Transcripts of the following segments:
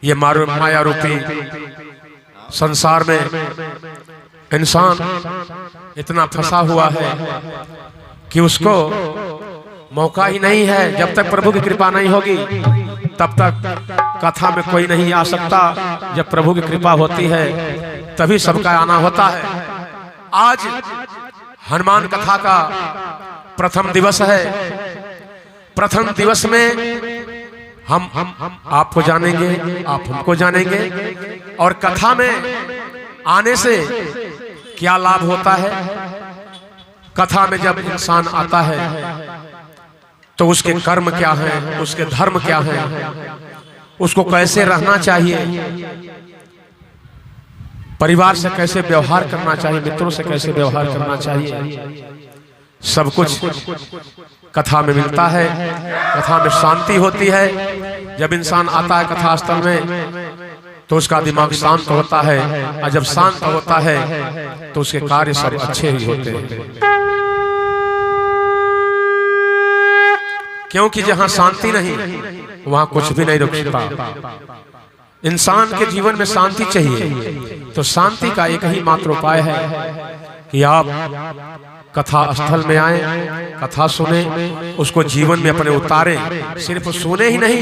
ये माया रूपी संसार में इंसान इतना फंसा हुआ है कि उसको मौका ही नहीं है। जब तक प्रभु की कृपा नहीं होगी तब तक कथा में कोई नहीं आ सकता। जब प्रभु की कृपा होती है तभी सबका आना होता है। आज हनुमान कथा का प्रथम दिवस है। प्रथम दिवस में हम आपको जानेंगे, आप हमको जानेंगे और कथा में आने से क्या लाभ होता है। कथा में जब इंसान आता है तो उसके कर्म क्या हैं, उसके धर्म क्या हैं, उसको कैसे रहना चाहिए, परिवार से कैसे व्यवहार करना चाहिए, मित्रों से कैसे व्यवहार करना चाहिए, सब कुछ कथा में मिलता है। कथा में शांति होती है। जब इंसान आता है कथा स्थल में तो उसका दिमाग शांत होता है और जब शांत होता है तो उसके कार्य सब अच्छे ही होते हैं। क्योंकि जहां शांति नहीं वहां कुछ भी नहीं रुक सकता। इंसान के जीवन में शांति चाहिए तो शांति का एक ही मात्र उपाय है कि आप कथा स्थल में आए, कथा सुने, उसको जीवन में अपने उतारें। सिर्फ सुने ही नहीं,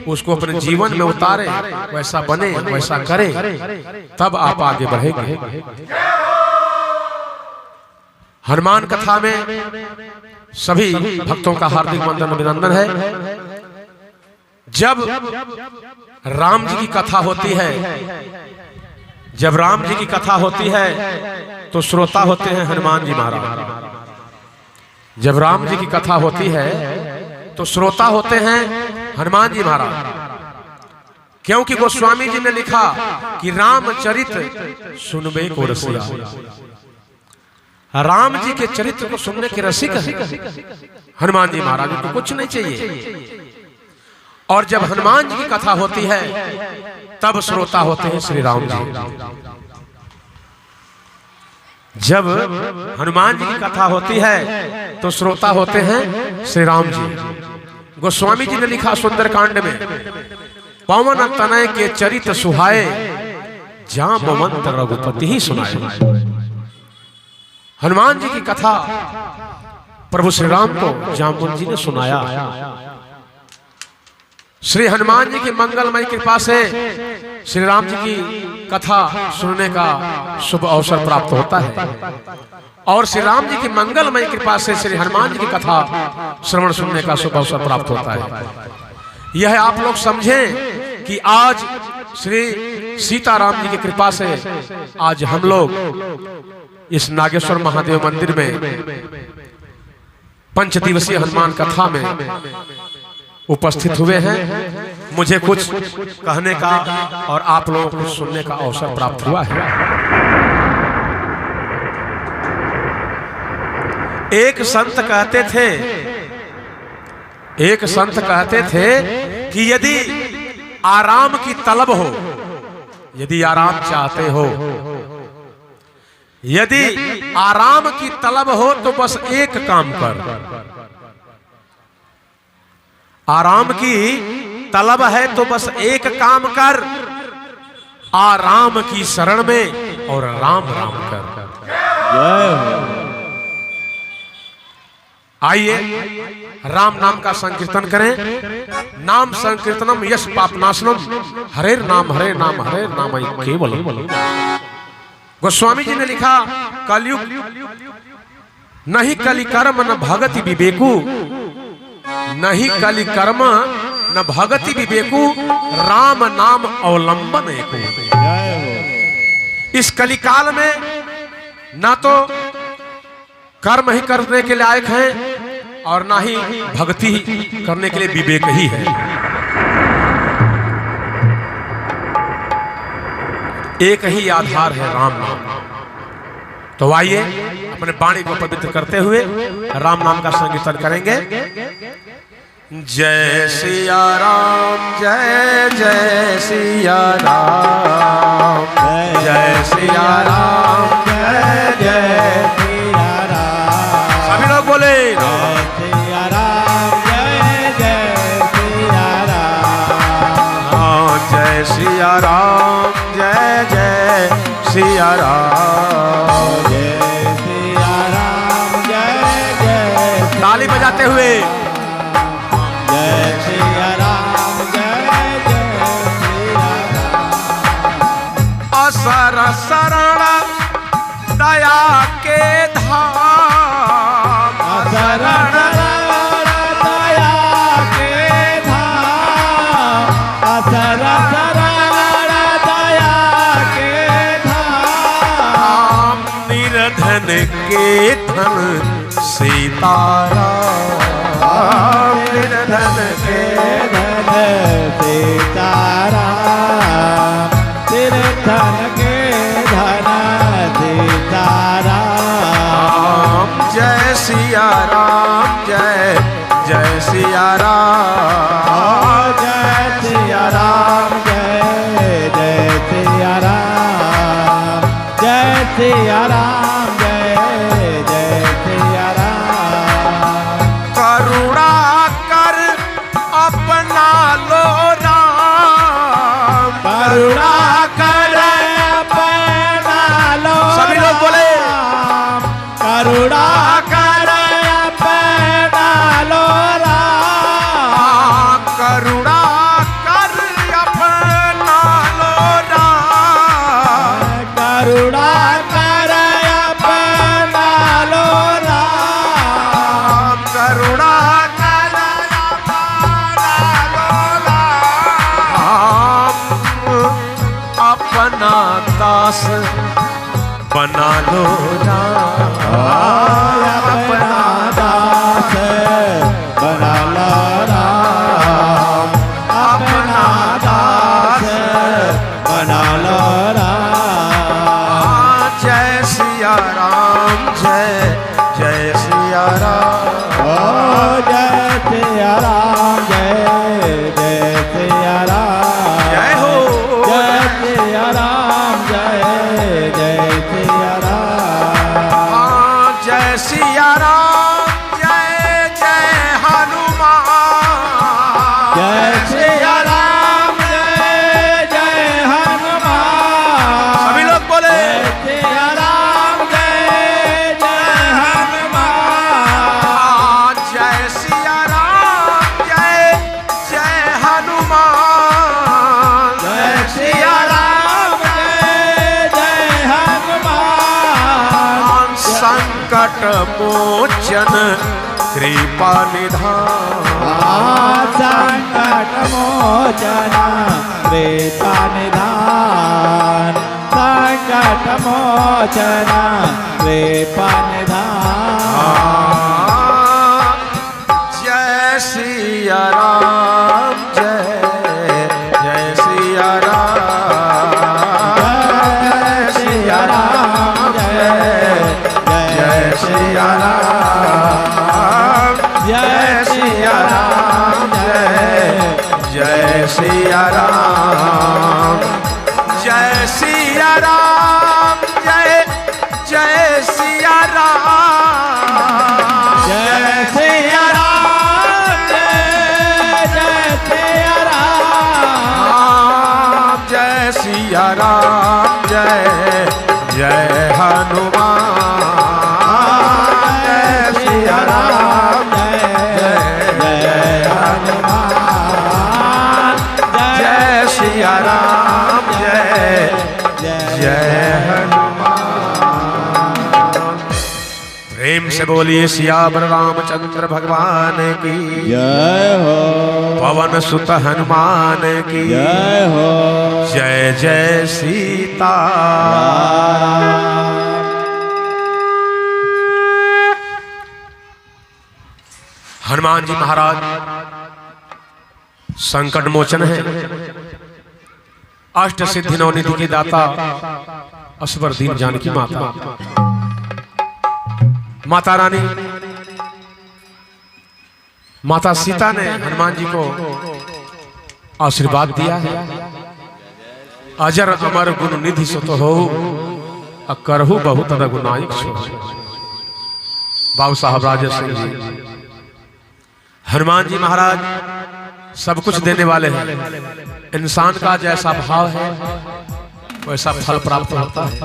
उसको अपने जीवन में उतारें, वैसा बने, वैसा करें, तब आप आगे बढ़ेंगे। हनुमान कथा में सभी भक्तों का हार्दिक वंदन अभिनंदन है। जब राम जी की कथा होती है, जब राम जी की कथा होती है तो श्रोता होते हैं हनुमान जी महाराज। जब राम जी की कथा होती है तो श्रोता होते हैं हनुमान जी महाराज। क्योंकि गोस्वामी जी ने लिखा कि रामचरित सुनबे को रसिया। राम जी के चरित्र को सुनने के रसिक है हनुमान जी महाराज, उनको कुछ नहीं चाहिए। और जब हनुमान जी की कथा होती है तब श्रोता होते हैं श्री राम जी। जब हनुमान जी की कथा होती है तो श्रोता होते हैं श्री राम जी। गोस्वामी जी ने लिखा सुंदरकांड में, पवन तनय के चरित सुहाए, जामवंत रघुपति ही सुनाए। हनुमान जी की कथा प्रभु श्री राम को जामवंत जी ने सुनाया। श्री हनुमान जी की मंगलमय कृपा से श्री राम जी की कथा सुनने का शुभ अवसर प्राप्त होता है और श्री राम जी की मंगलमय कृपा से श्री हनुमान जी की कथा श्रवण सुनने का शुभ अवसर प्राप्त होता है। यह आप लोग समझें कि आज श्री सीताराम जी की कृपा से आज हम लोग इस नागेश्वर महादेव मंदिर में 5 दिवसीय हनुमान कथा में उपस्थित हुए हैं। मुझे कुछ कहने का और आप लोगों को सुनने का अवसर प्राप्त हुआ है। एक संत कहते थे कि यदि आराम की तलब हो, यदि आराम चाहते हो, यदि आराम की तलब हो तो बस एक काम कर। आराम की तलब है तो बस एक काम कर, आराम की शरण में और राम राम कर। आइए राम नाम का संकीर्तन करें। नाम संकीर्तनम यश पापनाशनम, हरे नाम केवल। गोस्वामी जी ने लिखा, कलयुग नहीं कलि कर्म न भगति विवेकु, नहीं कलि कर्म न भगति विवेकु, राम नाम अवलंबन एको। इस कलिकाल में ना तो कर्म ही करने के लायक है और ना ही भक्ति करने के लिए विवेक ही है। एक ही आधार है राम नाम। तो आइए अपने वाणी को पवित्र करते हुए राम नाम का संकीर्तन करेंगे। जय सिया राम, जय जय सिया राम, जय सिया राम, जय जय सिया राम। सभी लोग बोले जय सिया राम, जय जय सिया राम, जय राम। जय सिया राम जय जय। ताली बजाते हुए जय सिया राम जय जय सिया राम। असर शरण दया के धाम। शरण दया के धाम। शरण दया के धाम। निर्धन के धन सीताराम। निर्धन के धन सीताराम। निर्धन के धन सीताराम। जय सिया राम जय जय सिया राम। जय सिया राम जय जय सिया राम। जय सिया राम जय जय सिया राम। करुणा कर अपना लो राम। करुणा कर अपना लो सभी लोग बोले। करुणा कर अपना लो राम। करुणा कर अपना लो राम। करुणा कर अपना लो राम। करुणा कर अपना लो राम। अपना दास बना लो राम। अपना दास बना लो राम। अपना दास बना लो राम। जय सिया राम जय जय सिया राम। जय सिया राम जय जय सिया राम। जय हो जय सिया राम जय जय सिया राम। जय सिया राम जय जय हनुमान। जय सिया राम जय जय हनुमान। सभी लोग बोले। जय सिया राम जय जय हनुमान। जय सिया राम जय जय हनुमान। जय सिया राम जय जय हनुमान। संकट मोचन कृपा निधान। संकट मोचन कृपा निधान। संकट मोचन कृपा निधान। जय सिया राम जय जय सिया राम। जय सिया राम जय जय सिया राम। जय सिया राम जय जय सिया राम। जय सिया राम जय जय सिया राम। जय सिया राम जय जय सिया राम। जय सिया राम जय जय हनुमान। जय सिया राम जय जय हनुमान। जय सिया राम जय जय हनुमान। प्रेम से बोलिए सियावर रामचंद्र भगवान की जय हो। पवन सुत हनुमान की जय हो। जय जय सीता। हनुमान जी महाराज संकट मोचन है, अष्ट सिद्धि नवनिधि के दाता, असवर दीन जानकी माता। माता रानी माता सीता ने हनुमान जी को आशीर्वाद दिया है, अजर अमर गुण निधि सुत हो करहु बहुत रघुनायक सो। बाबू साहब राजेश सिंह जी, हनुमान जी महाराज सब कुछ देने वाले हैं। इंसान का जैसा भाव है वैसा फल प्राप्त होता है।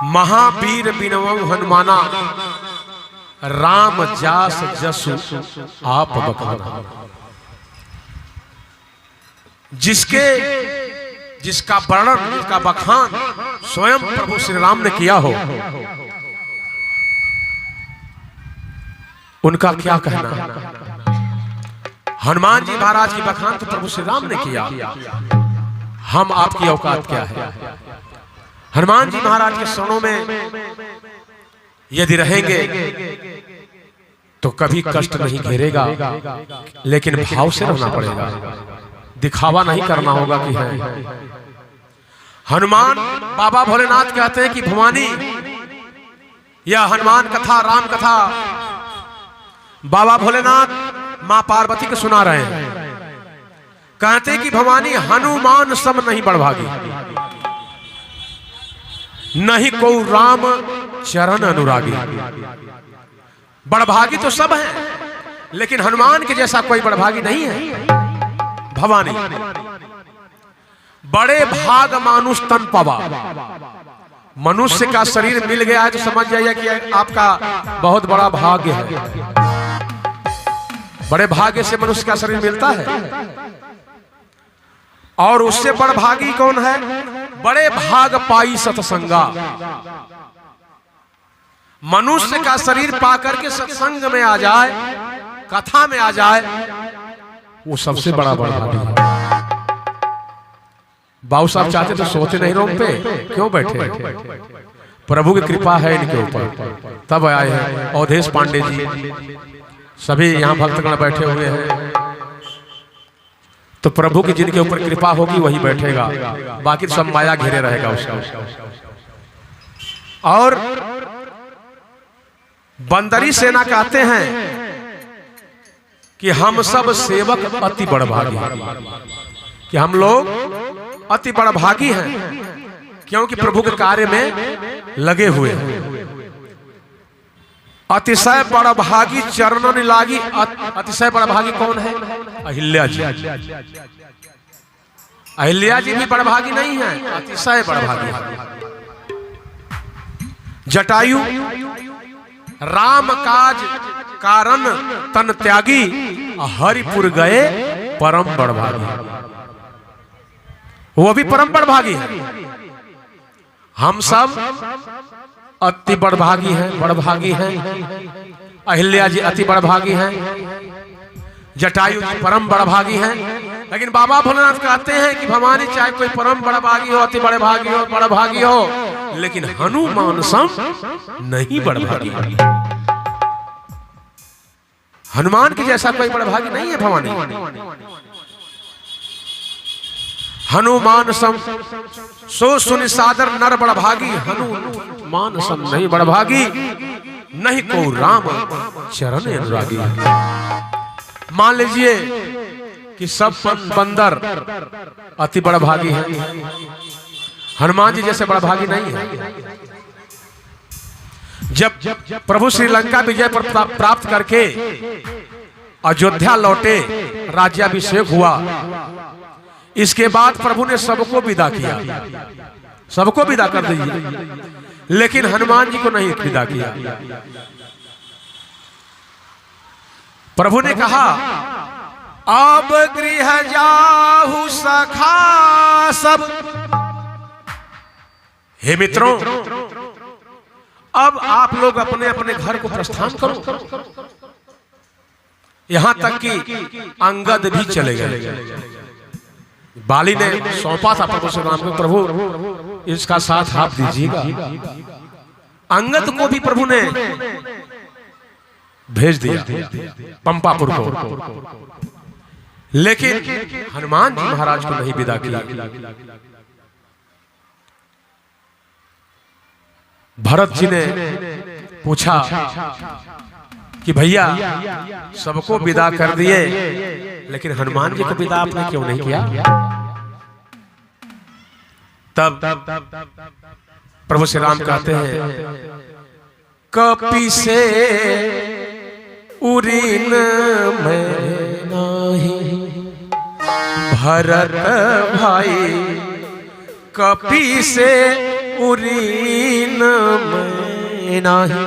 महावीर बिनवम हनुमाना राम जास जसु आप बखाना। जिसका वर्णन, जिसका बखान स्वयं प्रभु श्री राम ने किया हो, उनका क्या कहना। हनुमान जी महाराज की बखान तो प्रभु श्री राम ने किया, हम आपकी औकात क्या है। हनुमान जी महाराज के शरणों में यदि रहेंगे तो कभी कष्ट नहीं घेरेगा, लेकिन भाव से रहना पड़ेगा, दिखावा नहीं करना होगा कि है। हनुमान बाबा भोलेनाथ कहते हैं कि भवानी, यह हनुमान कथा, राम कथा बाबा भोलेनाथ मां पार्वती को सुना रहे हैं। कहते हैं कि भवानी हनुमान सम नहीं बड़भागी, नहीं को राम चरण अनुरागी। बड़भागी तो सब हैं, लेकिन हनुमान के जैसा कोई बड़भागी नहीं है। भवानी बड़े भाग मानुष तन पवा, मनुष्य का शरीर मिल गया है तो समझ जाइए कि आपका बहुत बड़ा भाग्य है। बड़े भाग्य से मनुष्य का शरीर मिलता है, और उससे बड़ भागी कौन है। बड़े भाग पाई सत्संगा, मनुष्य का शरीर पाकर के सत्संग में आ जाए, कथा में आ जाए, वो सबसे बड़ा भागी है। बाबू साहब चाहते तो सोते नहीं रूम पे, क्यों बैठे। प्रभु की कृपा है इनके ऊपर, तब आए हैं। अवधेश पांडे जी सभी यहाँ भक्तगण बैठे हुए हैं, तो प्रभु की जिनके ऊपर कृपा होगी वही बैठेगा, बाकी सब माया घेरे रहेगा उसका। और बंदरी सेना कहते हैं कि हम सब सेवक अति बड़भागी, कि हम लोग अति बड़भागी हैं, क्योंकि प्रभु के कार्य में लगे हुए हैं। अतिशय बड़भागी चरणन लागी। अतिशय बड़भागी कौन है। अहिल्या जी। अहिल्या जी भी बड़भागी नहीं है, अतिशय बड़भागी है। जटायु राम काज कारण तन त्यागी, हरिपुर गए परम बड़भागी, वो भी परम बड़भागी है। हम सब अति बड़भागी हैं, बड़भागी हैं। अहिल्या जी अति बड़भागी हैं, जटायु जी परम बड़भागी हैं। लेकिन बाबा भोलेनाथ कहते हैं कि भवानी चाहे कोई परम बड़भागी हो, अति बड़भागी हो, बड़भागी हो, लेकिन हनुमान सम नहीं बड़भागी। हनुमान की जैसा कोई बड़भागी नहीं है भवानी। हनुमान सम सो सुनि सादर नर बड़भागी, हनुमान सम नहीं बड़भागी, नहीं को राम चरण अनुरागी। मान लीजिए कि सब बंदर अति बड़भागी हैं, हनुमान जी जैसे बड़भागी नहीं है। जब प्रभु श्रीलंका विजय पर प्राप्त करके अयोध्या लौटे, राज्याभिषेक हुआ, इसके बाद प्रभु ने सबको विदा किया, सबको विदा कर दीजिए, लेकिन हनुमान जी को नहीं विदा किया। प्रभु ने कहा अब गृह जाहु सखा सब। हे मित्रों, अब आप लोग अपने अपने घर को प्रस्थान करो। यहां तक कि अंगद भी चले गए। बाली ने सौंपा था प्रभु श्री राम को, प्रभु इसका साथ आप दीजिएगा। अंगद को भी प्रभु ने भेज दिया पंपापुर को, लेकिन हनुमान जी महाराज को नहीं विदा किया। भरत जी ने पूछा कि भैया सबको विदा कर दिए, लेकिन हनुमान जी को विदा आपने क्यों नहीं किया। तब प्रभु श्री राम कहते हैं कपि से उरीन में नाही, भरत भाई कपि से उरीन में नाही।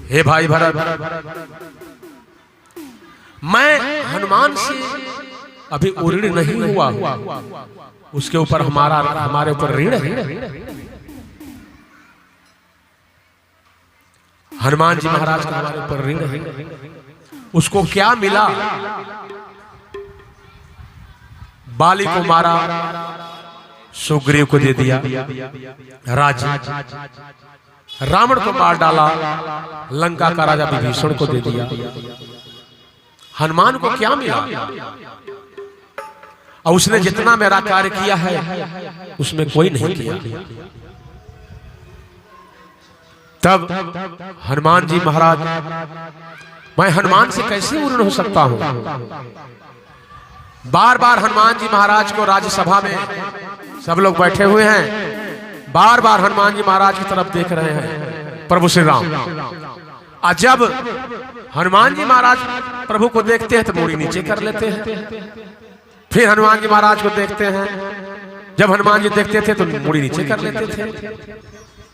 हे भाई भरत, मैं हनुमान से अभी उऋण नहीं हुआ, उसके ऊपर हमारे ऊपर ऋण है। हनुमान जी महाराज का हमारे ऊपर ऋण है। उसको क्या मिला? बाली को मारा, सुग्रीव को दे दिया राज्य, रावण को मार डाला, लंका का राजा विभीषण को दे दिया। हनुमान को क्या मिला? और उसने जितना मेरा कार्य किया है उसमें कोई नहीं किया। तब हनुमान जी महाराज, मैं हनुमान से कैसे उऋण हो सकता हूं? बार बार हनुमान जी महाराज को राज्यसभा में सब लोग बैठे हुए हैं, बार बार हनुमान जी महाराज की तरफ देख रहे हैं प्रभु श्री राम। और जब हनुमान जी महाराज प्रभु को देखते हैं तो मूड़ी नीचे कर लेते हैं, फिर हनुमान जी महाराज को देखते हैं, जब हनुमान जी देखते थे तो मूड़ी नीचे कर लेते थे।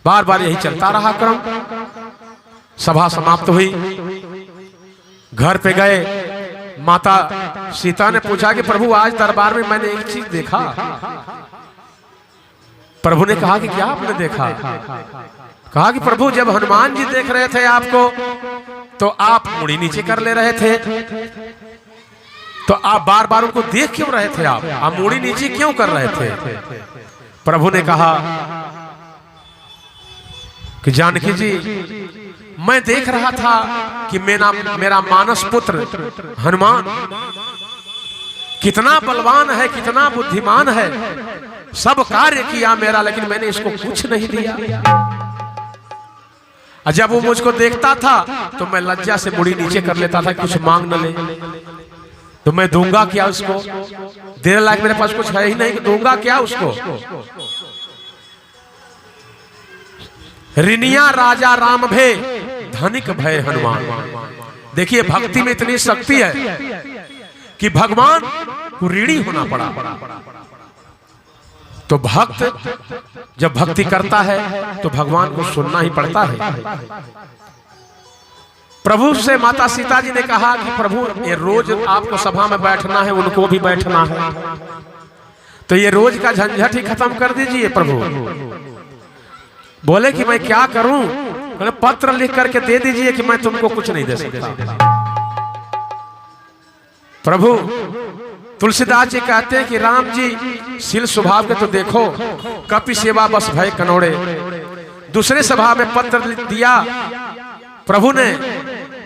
बार बार यही चलता रहा क्रम। सभा समाप्त हुई, घर पे गए, माता सीता ने पूछा कि प्रभु आज दरबार में मैंने एक चीज देखा। प्रभु ने कहा कि क्या आपने देखा? कहा कि प्रभु जब हनुमान जी देख रहे थे आपको तो आप मुड़ी नीचे कर ले रहे थे, तो आप बार बार उनको देख क्यों रहे थे? आप मुड़ी नीचे क्यों कर रहे थे? प्रभु ने कहा कि जानकी जी, मैं देख रहा था कि मेरा मानस पुत्र हनुमान कितना बलवान है, कितना बुद्धिमान है, सब कार्य किया मेरा, लेकिन मैंने इसको कुछ नहीं दिया। और जब वो मुझको देखता था तो मैं लज्जा से मुड़ी नीचे कर लेता था, कुछ मांग न ले तो मैं दूंगा क्या उसको? देने लायक मेरे पास कुछ है ही नहीं, दूंगा क्या उसको? ऋणिया राजा राम भय, धनिक भय हनुमान। देखिए भक्ति में इतनी शक्ति है कि भगवान को ऋणी होना पड़ा। तो भक्त जब भक्ति करता है तो भगवान को सुनना ही पड़ता है। प्रभु से माता सीता जी ने कहा कि प्रभु ये रोज आपको सभा में बैठना है, उनको भी बैठना है, तो ये रोज का झंझट ही खत्म कर दीजिए प्रभु। बोले कि मैं क्या करूं? बोले पत्र लिख करके दे दीजिए कि मैं तुमको कुछ नहीं दे सकता। प्रभु तुलसीदास जी कहते हैं कि राम जी शील स्वभाव के तो देखो, कपि सेवा बस भय कनोड़े। दूसरे सभा में पत्र दिया, प्रभु ने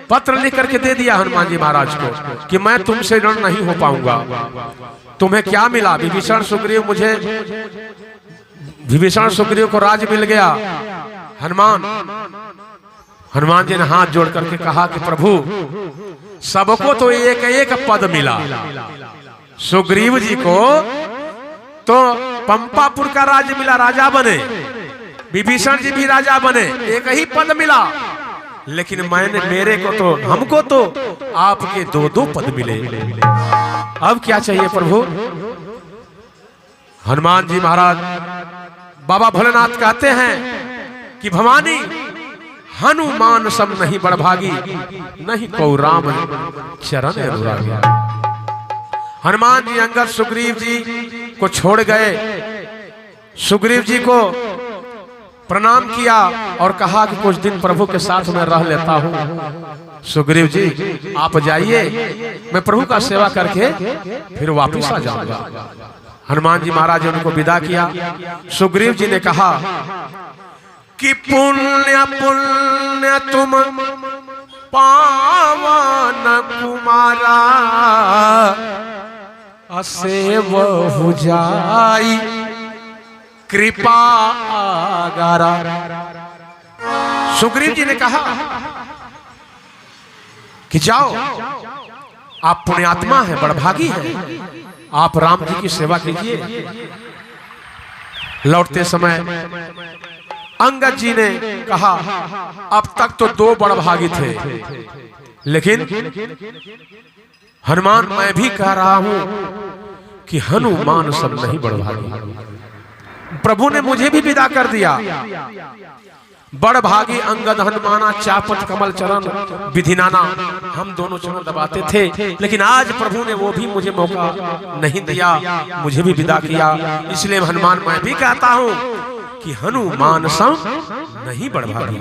पत्र लिख करके दे दिया हनुमान जी महाराज को कि मैं तुमसे ऋण नहीं हो पाऊंगा। तुम्हें क्या मिला? विभीषण सुग्रीव, मुझे विभीषण सुग्रीव को राज मिल गया। हनुमान जी ने हाथ जोड़ करके कहा कि प्रभु सबको तो एक एक पद मिला, सुग्रीव जी को तो पंपापुर का राज्य मिला, राजा बने, विभीषण जी भी राजा बने, एक ही पद मिला, लेकिन मेरे को तो, हमको तो आपके दो दो पद मिले। अब क्या चाहिए प्रभु? हनुमान जी महाराज, बाबा भोलेनाथ कहते हैं कि भवानी हनुमान सम नहीं बड़भागी, नहीं को राम चरण अनुरागी। हनुमान जी अंगद सुग्रीव जी को छोड़ गए, सुग्रीव जी को प्रणाम किया और कहा कि कुछ दिन प्रभु के साथ मैं रह लेता हूँ। सुग्रीव जी आप जाइए, मैं प्रभु का सेवा करके फिर वापिस आ जाऊंगा। हनुमान जी महाराज ने उनको विदा किया। सुग्रीव जी ने कहा कि पुण्य पुण्य तुम पावन कुमारा, असेव हो जाई कृपा आगारा। सुग्रीव जी ने कहा कि जाओ, आप पुण्यात्मा हैं, बड़भागी हैं, आप राम जी की सेवा कीजिए। लौटते समय अंगद जी ने कहा अब तक तो दो बड़भागी थे, लेकिन हनुमान मैं भी कह रहा हूं कि हनुमान सब नहीं बड़भागी। प्रभु ने मुझे भी विदा कर दिया। बड़ भागी अंगद हनुमाना, चापत कमल चरण विधिनाना। हम दोनों चरण दबाते थे, लेकिन आज प्रभु ने वो भी मुझे मौका नहीं दिया, मुझे भी विदा किया। इसलिए हनुमान मैं भी कहता हूं कि हनुमान सम नहीं बड़ भागी।